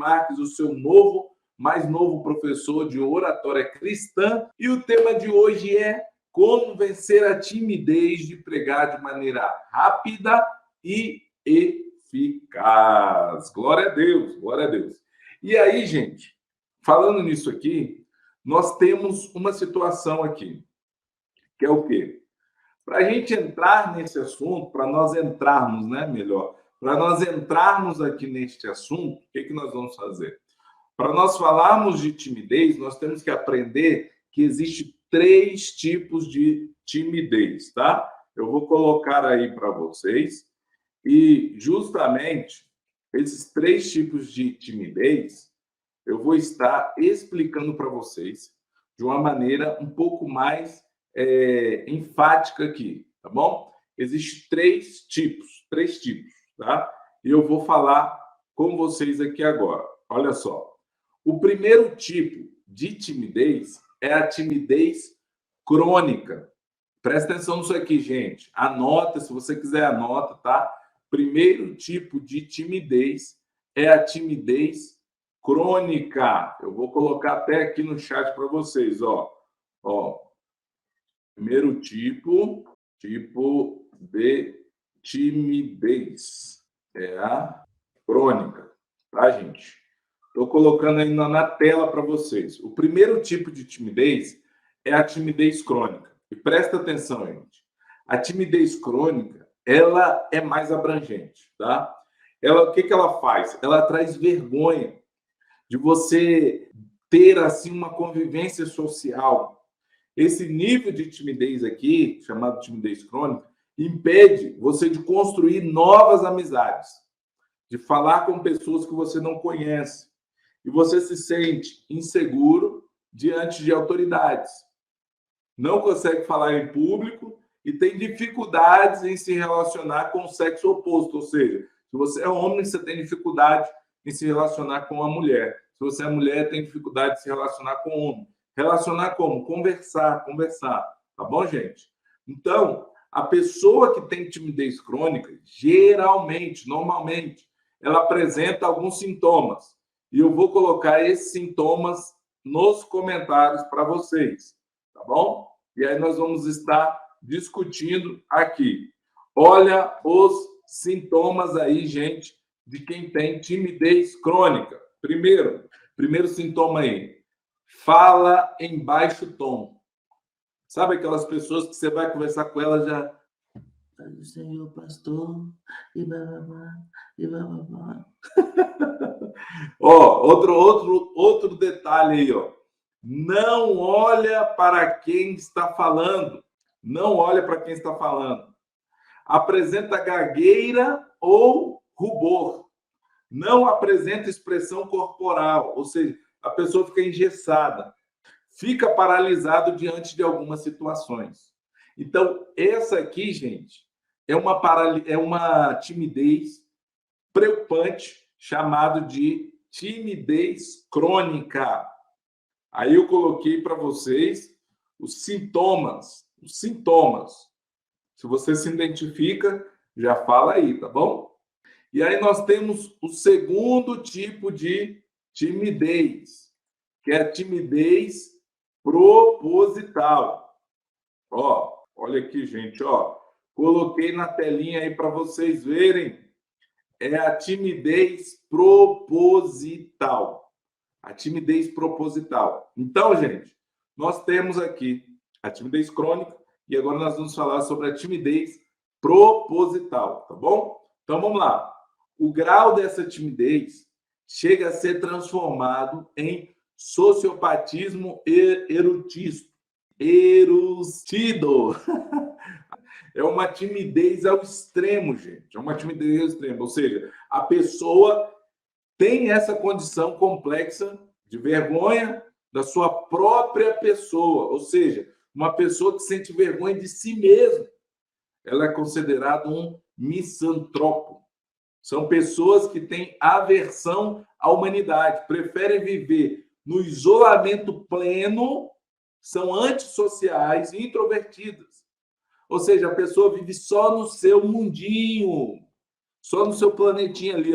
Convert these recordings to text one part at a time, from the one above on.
Marques, o seu mais novo professor de oratória cristã. E o tema de hoje é como vencer a timidez de pregar de maneira rápida e eficaz. Glória a Deus, glória a Deus. E aí, gente, falando nisso aqui, nós temos uma situação aqui, que é o quê? Para a gente entrar nesse assunto, para nós entrarmos, né, melhor, para nós entrarmos aqui neste assunto, o que nós vamos fazer? Para nós falarmos de timidez, nós temos que aprender que existe 3 tipos de timidez, tá? Eu vou colocar aí para vocês e justamente esses 3 tipos de timidez eu vou estar explicando para vocês de uma maneira um pouco mais enfática aqui, tá bom? Existem 3 tipos, tá? E eu vou falar com vocês aqui agora. Olha só. O primeiro tipo de timidez é a timidez crônica. Presta atenção nisso aqui, gente. Anota, se você quiser, anota, tá? Primeiro tipo de timidez é a timidez crônica. Eu vou colocar até aqui no chat para vocês, ó. Primeiro tipo de timidez é a crônica, tá, gente? Estou colocando aí na tela para vocês. O primeiro tipo de timidez é a timidez crônica. E presta atenção, gente. A timidez crônica, ela é mais abrangente, tá? O que ela faz? Ela traz vergonha de você ter, assim, uma convivência social. Esse nível de timidez aqui, chamado timidez crônica, impede você de construir novas amizades, de falar com pessoas que você não conhece. E você se sente inseguro diante de autoridades. Não consegue falar em público e tem dificuldades em se relacionar com o sexo oposto. Ou seja, se você é homem, você tem dificuldade em se relacionar com a mulher. Se você é mulher, tem dificuldade de se relacionar com o homem. Relacionar como? Conversar. Tá bom, gente? Então, a pessoa que tem timidez crônica, geralmente, normalmente, ela apresenta alguns sintomas. E eu vou colocar esses sintomas nos comentários para vocês, tá bom? E aí nós vamos estar discutindo aqui. Olha os sintomas aí, gente, de quem tem timidez crônica. Primeiro sintoma aí, fala em baixo tom. Sabe aquelas pessoas que você vai conversar com elas já... Senhor pastor, e blá, e blá, blá. Outro detalhe aí, ó. Não olha para quem está falando. Não olha para quem está falando. Apresenta gagueira ou rubor. Não apresenta expressão corporal, ou seja, a pessoa fica engessada, fica paralisado diante de algumas situações. Então, essa aqui, gente, é uma timidez preocupante, chamado de timidez crônica. Aí eu coloquei para vocês os sintomas. Se você se identifica, já fala aí, tá bom? E aí nós temos o segundo tipo de timidez, que é a timidez proposital. Olha aqui, gente, coloquei na telinha aí para vocês verem. É a timidez proposital. A timidez proposital. Então, gente, nós temos aqui a timidez crônica e agora nós vamos falar sobre a timidez proposital, tá bom? Então, vamos lá. O grau dessa timidez chega a ser transformado em sociopatismo erustido. É uma timidez ao extremo, gente. É uma timidez ao extremo. Ou seja, a pessoa tem essa condição complexa de vergonha da sua própria pessoa. Ou seja, uma pessoa que sente vergonha de si mesma. Ela é considerada um misantropo. São pessoas que têm aversão à humanidade, preferem viver no isolamento pleno, são antissociais e introvertidas. Ou seja, a pessoa vive só no seu mundinho, só no seu planetinha ali,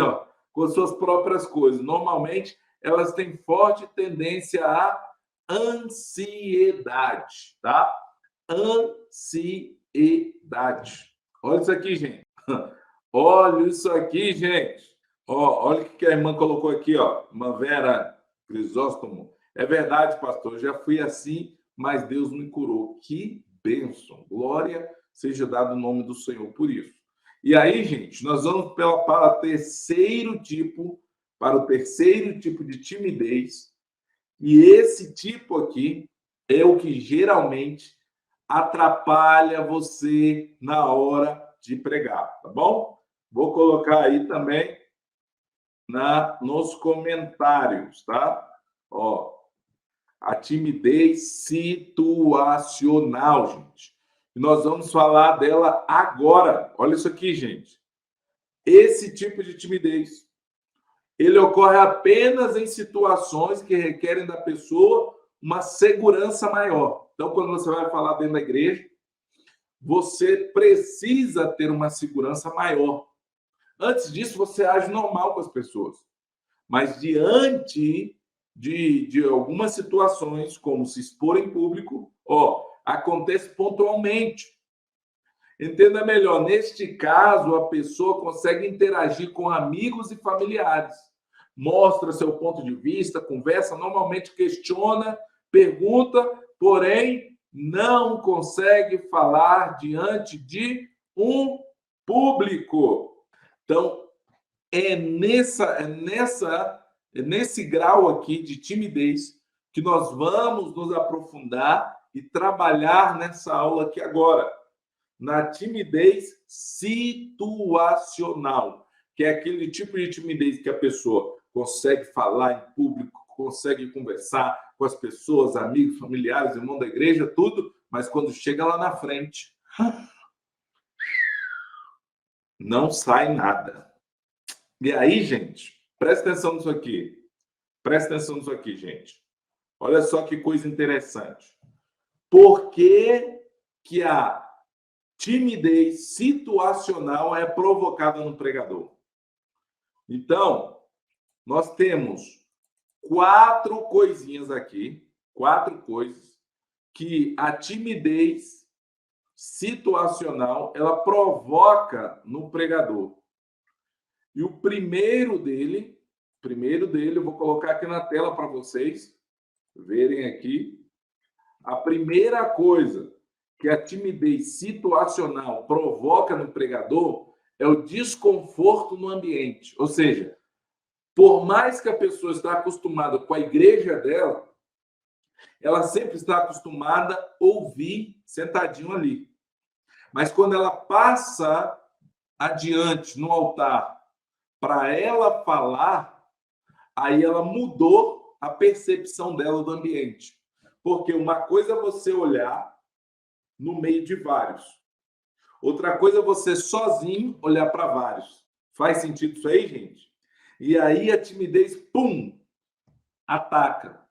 com suas próprias coisas. Normalmente, elas têm forte tendência à ansiedade, tá? Ansiedade. Olha isso aqui, gente. Olha isso aqui, gente. Ó, olha o que a irmã colocou aqui, ó. Irmã Vera Crisóstomo. É verdade, pastor. Eu já fui assim, mas Deus me curou. Que bênção. Glória seja dado o nome do Senhor por isso. E aí, gente, nós vamos para o terceiro tipo de timidez. E esse tipo aqui é o que geralmente atrapalha você na hora de pregar, tá bom? Vou colocar aí também nos comentários, tá? Ó, a timidez situacional, gente. E nós vamos falar dela agora. Olha isso aqui, gente. Esse tipo de timidez, ele ocorre apenas em situações que requerem da pessoa uma segurança maior. Então, quando você vai falar dentro da igreja, você precisa ter uma segurança maior. Antes disso, você age normal com as pessoas. Mas diante de algumas situações, como se expor em público, acontece pontualmente. Entenda melhor, neste caso, a pessoa consegue interagir com amigos e familiares. Mostra seu ponto de vista, conversa, normalmente questiona, pergunta, porém não consegue falar diante de um público. Então, nesse grau aqui de timidez que nós vamos nos aprofundar e trabalhar nessa aula aqui agora, na timidez situacional, que é aquele tipo de timidez que a pessoa consegue falar em público, consegue conversar com as pessoas, amigos, familiares, irmãos da igreja, tudo, mas quando chega lá na frente, não sai nada. E aí, gente, presta atenção nisso aqui. Presta atenção nisso aqui, gente. Olha só que coisa interessante. Por que a timidez situacional é provocada no pregador? Então, nós temos 4 coisinhas aqui, 4 coisas que a timidez situacional ela provoca no pregador. E o primeiro dele, eu vou colocar aqui na tela para vocês verem aqui. A primeira coisa que a timidez situacional provoca no pregador é o desconforto no ambiente. Ou seja, por mais que a pessoa está acostumada com a igreja dela, ela sempre está acostumada a ouvir sentadinho ali. Mas quando ela passa adiante no altar para ela falar, aí ela mudou a percepção dela do ambiente. Porque uma coisa é você olhar no meio de vários. Outra coisa é você sozinho olhar para vários. Faz sentido isso aí, gente? E aí a timidez, ataca.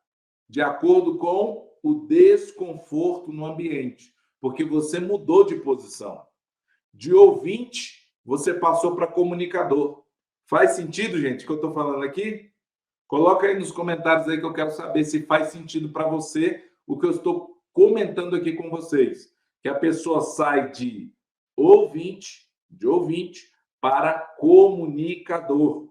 De acordo com o desconforto no ambiente. Porque você mudou de posição. De ouvinte, você passou para comunicador. Faz sentido, gente, o que eu estou falando aqui? Coloca aí nos comentários aí que eu quero saber se faz sentido para você o que eu estou comentando aqui com vocês. Que a pessoa sai de ouvinte para comunicador.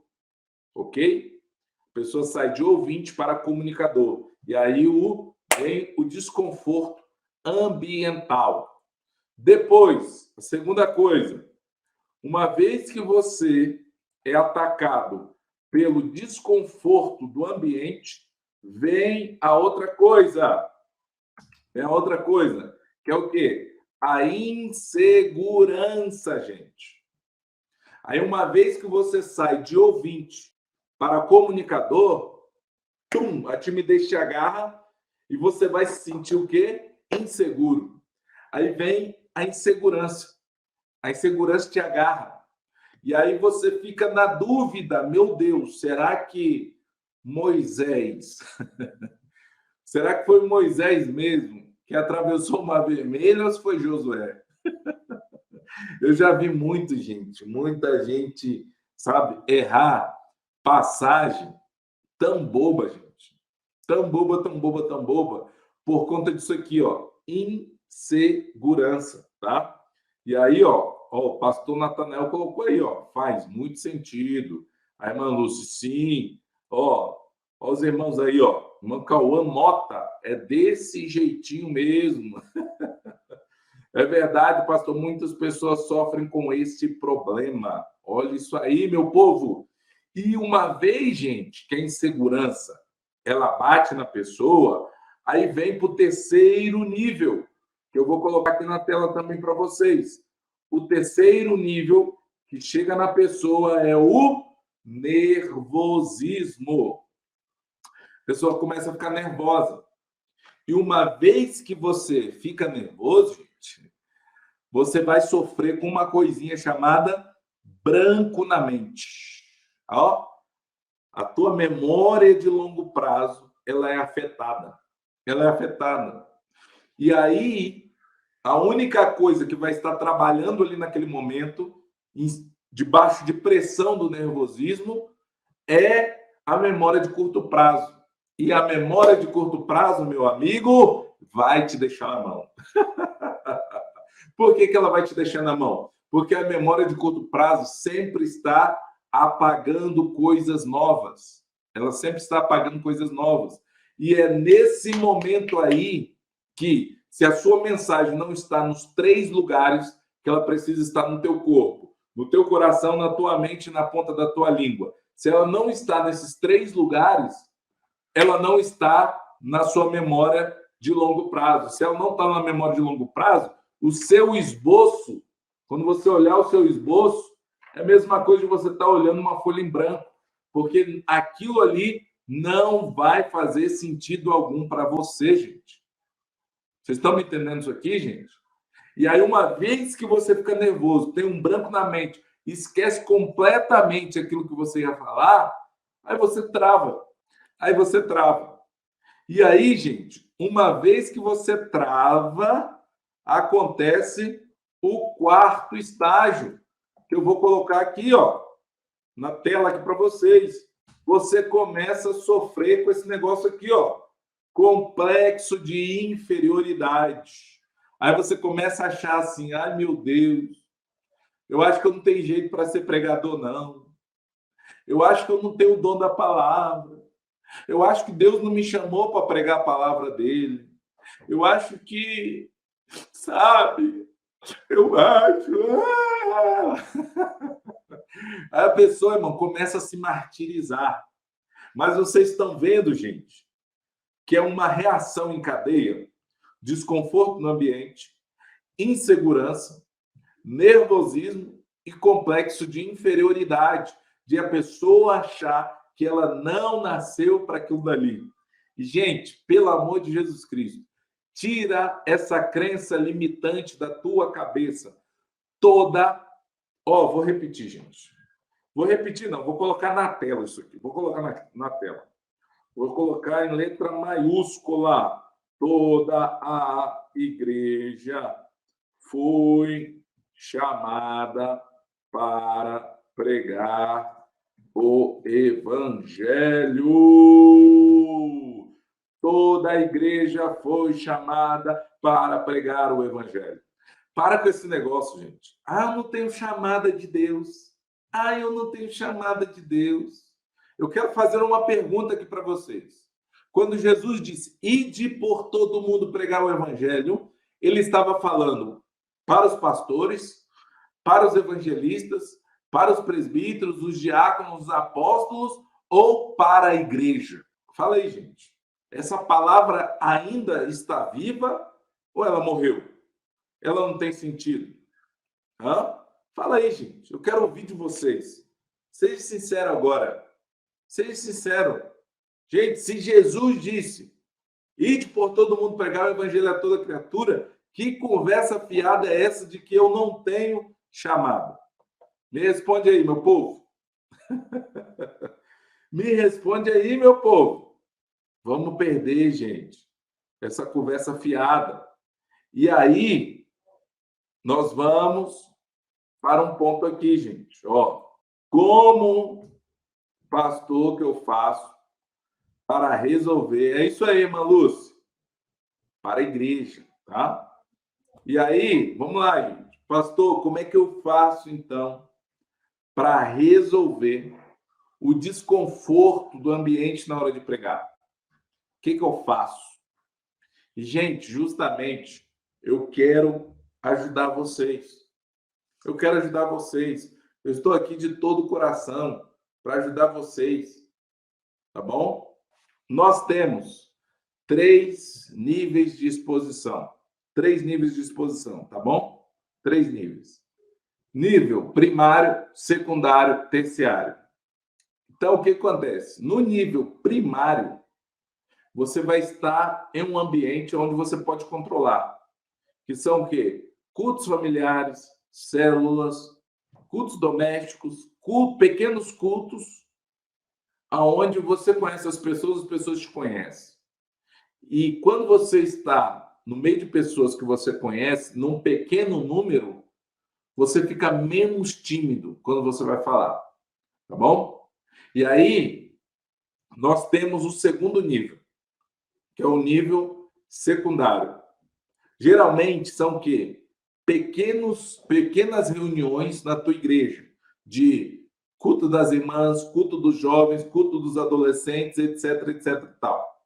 Ok? A pessoa sai de ouvinte para comunicador. E aí vem o desconforto ambiental. Depois, a segunda coisa, uma vez que você é atacado pelo desconforto do ambiente, vem a outra coisa. Vem a outra coisa, que é o quê? A insegurança, gente. Aí, uma vez que você sai de ouvinte para comunicador, a timidez te agarra e você vai se sentir o quê? Inseguro. Aí vem a insegurança. A insegurança te agarra. E aí você fica na dúvida, meu Deus, será que Moisés, será que foi Moisés mesmo que atravessou o Mar Vermelho ou se foi Josué? Eu já vi muita gente, sabe, errar passagem tão boba, gente. Tão boba, tão boba, tão boba, por conta disso aqui, ó. Insegurança, tá? E aí, ó, o pastor Natanael colocou aí, ó. Faz muito sentido. A irmã Lúcia, sim. Ó os irmãos aí, ó. Irmão Cauã Mota, é desse jeitinho mesmo. É verdade, pastor, muitas pessoas sofrem com esse problema. Olha isso aí, meu povo. E uma vez, gente, que a insegurança ela bate na pessoa, aí vem para o terceiro nível, que eu vou colocar aqui na tela também para vocês. O terceiro nível que chega na pessoa é o nervosismo. A pessoa começa a ficar nervosa. E uma vez que você fica nervoso, gente, você vai sofrer com uma coisinha chamada branco na mente. Ó, a tua memória de longo prazo, ela é afetada. Ela é afetada. E aí, a única coisa que vai estar trabalhando ali naquele momento, debaixo de pressão do nervosismo, é a memória de curto prazo. E a memória de curto prazo, meu amigo, vai te deixar na mão. Por que ela vai te deixar na mão? Porque a memória de curto prazo sempre está apagando coisas novas. Ela sempre está apagando coisas novas. E é nesse momento aí que, se a sua mensagem não está nos 3 lugares que ela precisa estar no teu corpo, no teu coração, na tua mente e na ponta da tua língua, se ela não está nesses 3 lugares, ela não está na sua memória de longo prazo. Se ela não está na memória de longo prazo, o seu esboço, quando você olhar o seu esboço, é a mesma coisa de você estar olhando uma folha em branco, porque aquilo ali não vai fazer sentido algum para você, gente. Vocês estão me entendendo isso aqui, gente? E aí, uma vez que você fica nervoso, tem um branco na mente, esquece completamente aquilo que você ia falar, aí você trava. Aí você trava. E aí, gente, uma vez que você trava, acontece o 4º estágio, que eu vou colocar aqui, ó, na tela aqui para vocês. Você começa a sofrer com esse negócio aqui, ó, complexo de inferioridade. Aí você começa a achar assim, ai meu Deus, eu acho que eu não tenho jeito para ser pregador, não. Eu acho que eu não tenho o dom da palavra. Eu acho que Deus não me chamou para pregar a palavra dele. Eu acho que, sabe, eu acho. Aí a pessoa, irmão, começa a se martirizar. Mas vocês estão vendo, gente, que é uma reação em cadeia, desconforto no ambiente, insegurança, nervosismo e complexo de inferioridade, de a pessoa achar que ela não nasceu para aquilo dali. E, gente, pelo amor de Jesus Cristo, tira essa crença limitante da tua cabeça toda. Ó, vou repetir, gente. Vou repetir, não, vou colocar na tela isso aqui. Vou colocar na tela. Vou colocar em letra maiúscula. Toda a igreja foi chamada para pregar o evangelho. Toda a igreja foi chamada para pregar o evangelho. Para com esse negócio, gente. Ah, eu não tenho chamada de Deus. Ah, eu não tenho chamada de Deus. Eu quero fazer uma pergunta aqui para vocês. Quando Jesus disse, ide por todo mundo pregar o evangelho, ele estava falando para os pastores, para os evangelistas, para os presbíteros, os diáconos, os apóstolos ou para a igreja? Fala aí, gente. Essa palavra ainda está viva ou ela morreu? Ela não tem sentido? Hã? Fala aí, gente. Eu quero ouvir de vocês. Seja sincero agora. Seja sincero. Gente, se Jesus disse, ide por todo mundo pregar o evangelho a toda criatura, que conversa fiada é essa de que eu não tenho chamado? Me responde aí, meu povo. Me responde aí, meu povo. Vamos perder, gente, essa conversa fiada. E aí, nós vamos para um ponto aqui, gente. Ó, como pastor, que eu faço para resolver? É isso aí, irmã Lúcia. Para a igreja, tá? E aí, vamos lá, gente. Pastor, como é que eu faço, então, para resolver o desconforto do ambiente na hora de pregar? O que eu faço? Gente, justamente, eu quero ajudar vocês. Eu quero ajudar vocês. Eu estou aqui de todo o coração para ajudar vocês, tá bom? Nós temos 3 níveis de exposição. 3 níveis de exposição, tá bom? 3 níveis. Nível primário, secundário, terciário. Então, o que acontece? No nível primário, você vai estar em um ambiente onde você pode controlar. Que são o quê? Cultos familiares, células, cultos domésticos, pequenos cultos, aonde você conhece as pessoas te conhecem. E quando você está no meio de pessoas que você conhece, num pequeno número, você fica menos tímido quando você vai falar, tá bom? E aí, nós temos o segundo nível, que é o nível secundário. Geralmente são o quê? Pequenas reuniões na tua igreja, de culto das irmãs, culto dos jovens, culto dos adolescentes, etc, etc e tal.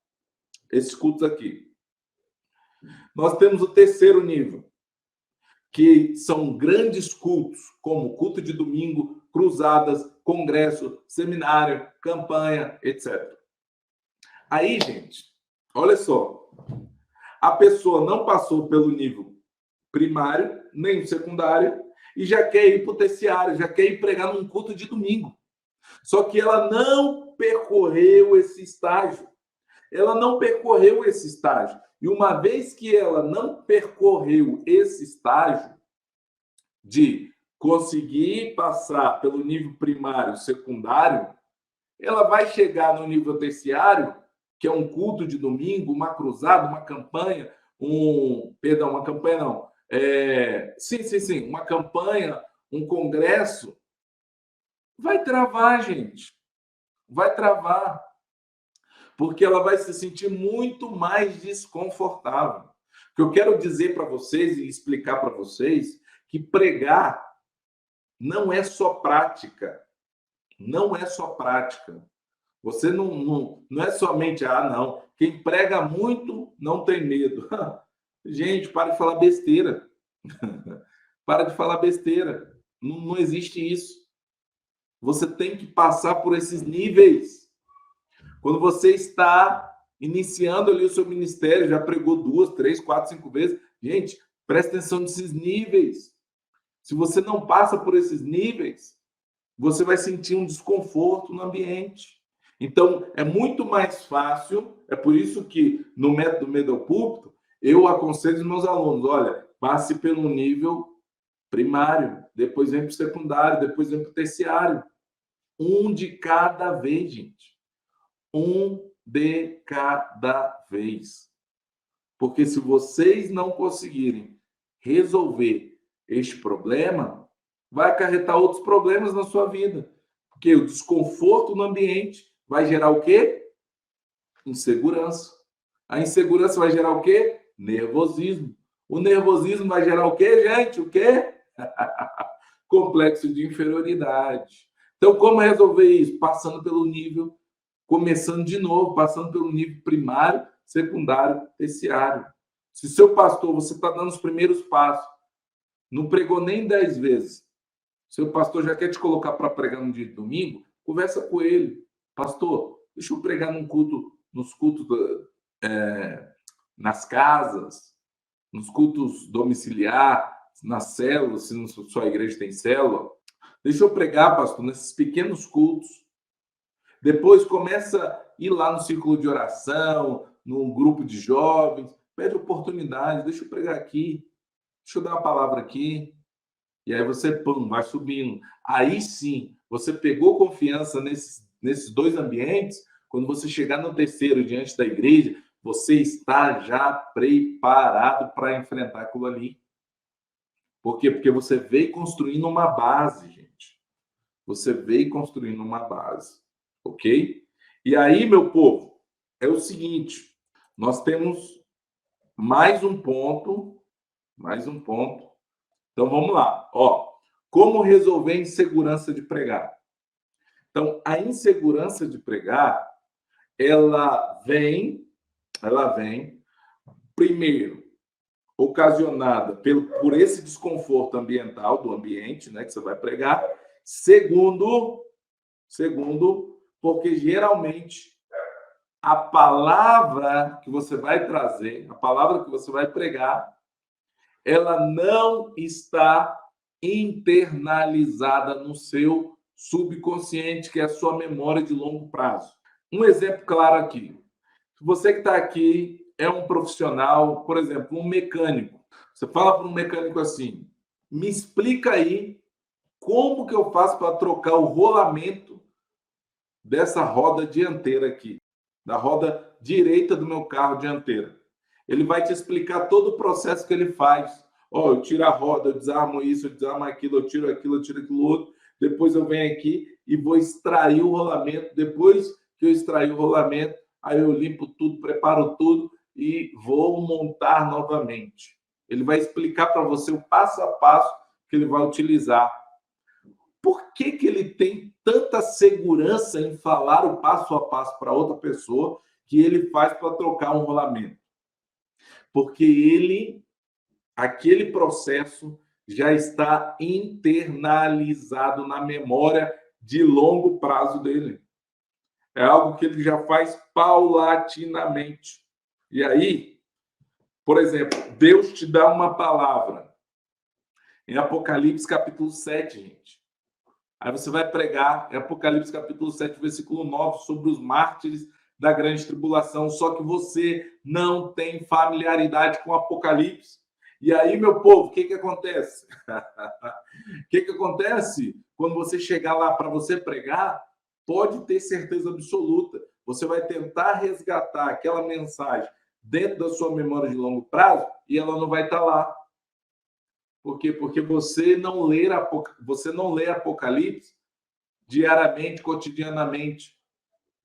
Esses cultos aqui. Nós temos o terceiro nível, que são grandes cultos, como culto de domingo, cruzadas, congresso, seminário, campanha, etc. Aí, gente, olha só. A pessoa não passou pelo nível primário, nem o secundário, e já quer ir para o terciário, já quer ir pregar num culto de domingo. Só que ela não percorreu esse estágio. Ela não percorreu esse estágio. E uma vez que ela não percorreu esse estágio de conseguir passar pelo nível primário, secundário, ela vai chegar no nível terciário, que é um culto de domingo, uma cruzada, uma campanha, uma campanha não, uma campanha, um congresso, vai travar, gente. Vai travar. Porque ela vai se sentir muito mais desconfortável. O que eu quero dizer para vocês e explicar para vocês que pregar não é só prática. Não é só prática. Você não é somente, não. Quem prega muito não tem medo. Gente, para de falar besteira. Para de falar besteira. Não existe isso. Você tem que passar por esses níveis. Quando você está iniciando ali o seu ministério, já pregou 2, 3, 4, 5 vezes, gente, presta atenção nesses níveis. Se você não passa por esses níveis, você vai sentir um desconforto no ambiente. Então, é muito mais fácil, é por isso que no método Medo ao Púlpito, eu aconselho os meus alunos, olha, passe pelo nível primário, depois vem para o secundário, depois vem para o terciário. Um de cada vez, gente. Um de cada vez. Porque se vocês não conseguirem resolver este problema, vai acarretar outros problemas na sua vida. Porque o desconforto no ambiente vai gerar o quê? Insegurança. A insegurança vai gerar o quê? Nervosismo. O nervosismo vai gerar o quê, gente? O quê? Complexo de inferioridade. Então, como resolver isso? Passando pelo nível, começando de novo, passando pelo nível primário, secundário, terciário. Se seu pastor, você está dando os primeiros passos, não pregou nem 10 vezes, seu pastor já quer te colocar para pregar no dia de domingo, conversa com ele. Pastor, deixa eu pregar nos cultos nas casas, nos cultos domiciliar, nas células, se sua igreja tem célula. Deixa eu pregar, pastor, nesses pequenos cultos. Depois começa a ir lá no círculo de oração, num grupo de jovens, pede oportunidade, deixa eu pregar aqui, deixa eu dar uma palavra aqui. E aí você, vai subindo. Aí sim, você pegou confiança nesses 2 ambientes, quando você chegar no terceiro, diante da igreja, você está já preparado para enfrentar aquilo ali. Por quê? Porque você veio construindo uma base, gente. Você veio construindo uma base. ok? E aí, meu povo, é o seguinte, nós temos mais um ponto. Então, vamos lá. Ó, como resolver a insegurança de pregar? Então, a insegurança de pregar, ela vem, primeiro, ocasionada por esse desconforto ambiental do ambiente, né, que você vai pregar. Segundo, porque geralmente a palavra que você vai trazer, a palavra que você vai pregar, ela não está internalizada no seu subconsciente, que é a sua memória de longo prazo. Um exemplo claro aqui. Você que está aqui é um profissional, por exemplo, um mecânico. Você fala para um mecânico assim: me explica aí como que eu faço para trocar o rolamento dessa roda dianteira aqui, da roda direita do meu carro dianteira. Ele vai te explicar todo o processo que ele faz. Ó, eu tiro a roda, eu desarmo isso, eu desarmo aquilo, eu tiro aquilo outro. Depois eu venho aqui e vou extrair o rolamento. Depois que eu extrair o rolamento, aí eu limpo tudo, preparo tudo e vou montar novamente. Ele vai explicar para você o passo a passo que ele vai utilizar. Por que que ele tem tanta segurança em falar o passo a passo para outra pessoa que ele faz para trocar um rolamento? Porque aquele processo já está internalizado na memória de longo prazo dele. É algo que ele já faz paulatinamente. E aí, por exemplo, Deus te dá uma palavra. Em Apocalipse capítulo 7, gente. Aí você vai pregar em Apocalipse capítulo 7, versículo 9, sobre os mártires da grande tribulação, só que você não tem familiaridade com Apocalipse. E aí, meu povo, o que acontece? O que acontece quando você chegar lá para você pregar? Pode ter certeza absoluta, você vai tentar resgatar aquela mensagem dentro da sua memória de longo prazo e ela não vai estar lá. Por quê? Porque você não lê Apocalipse diariamente, cotidianamente,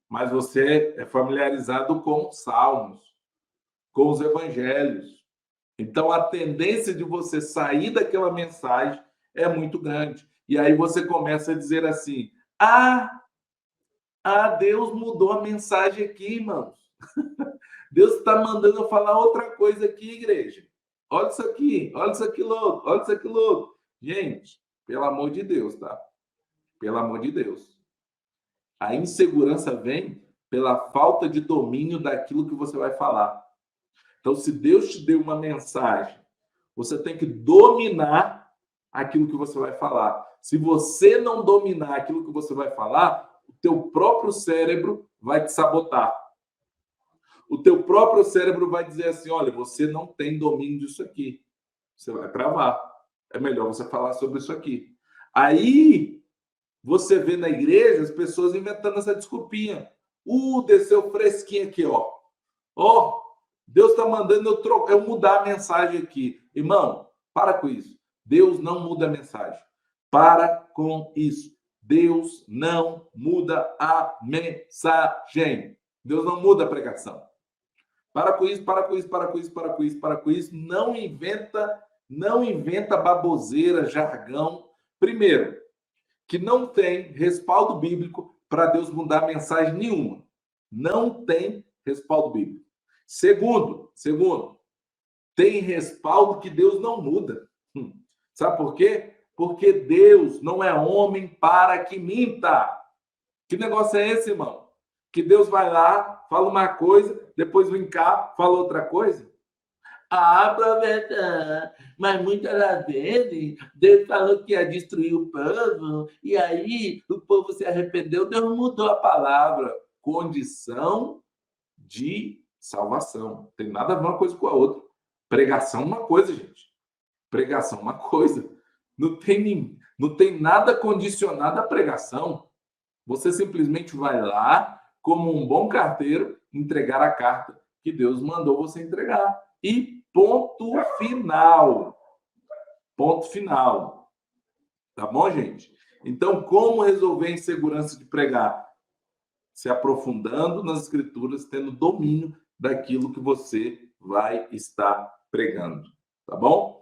mas você é familiarizado com os Salmos, com os Evangelhos. Então, a tendência de você sair daquela mensagem é muito grande. E aí você começa a dizer assim: Deus mudou a mensagem aqui, irmãos. Deus está mandando eu falar outra coisa aqui, igreja. Olha isso aqui, olha isso aqui louco, olha isso aqui louco. Gente, pelo amor de Deus, tá? Pelo amor de Deus. A insegurança vem pela falta de domínio daquilo que você vai falar. Então, se Deus te deu uma mensagem, você tem que dominar aquilo que você vai falar. Se você não dominar aquilo que você vai falar, o teu próprio cérebro vai te sabotar. O teu próprio cérebro vai dizer assim: olha, você não tem domínio disso aqui. Você vai travar. É melhor você falar sobre isso aqui. Aí, você vê na igreja as pessoas inventando essa desculpinha. Desceu fresquinho aqui, ó. Ó, Deus está mandando eu mudar a mensagem aqui. Irmão, para com isso. Deus não muda a mensagem. Para com isso. Deus não muda a mensagem. Deus não muda a pregação. Para com isso, para com isso, para com isso, para com isso, para com isso. Não inventa baboseira, jargão. Primeiro, que não tem respaldo bíblico para Deus mudar mensagem nenhuma. Não tem respaldo bíblico. Segundo, tem respaldo que Deus não muda. Sabe por quê? Porque Deus não é homem para que minta. Que negócio é esse, irmão? Que Deus vai lá, fala uma coisa, depois vem cá, fala outra coisa? Profeta, mas muitas das vezes Deus falou que ia destruir o povo, e aí o povo se arrependeu, Deus mudou a palavra. Condição de salvação. Não tem nada a ver uma coisa com a outra. Pregação é uma coisa, gente. Pregação é uma coisa. Não tem nada condicionado à pregação. Você simplesmente vai lá, como um bom carteiro, entregar a carta que Deus mandou você entregar. E ponto final. Ponto final. Tá bom, gente? Então, como resolver a insegurança de pregar? se aprofundando nas escrituras, tendo domínio daquilo que você vai estar pregando, tá bom?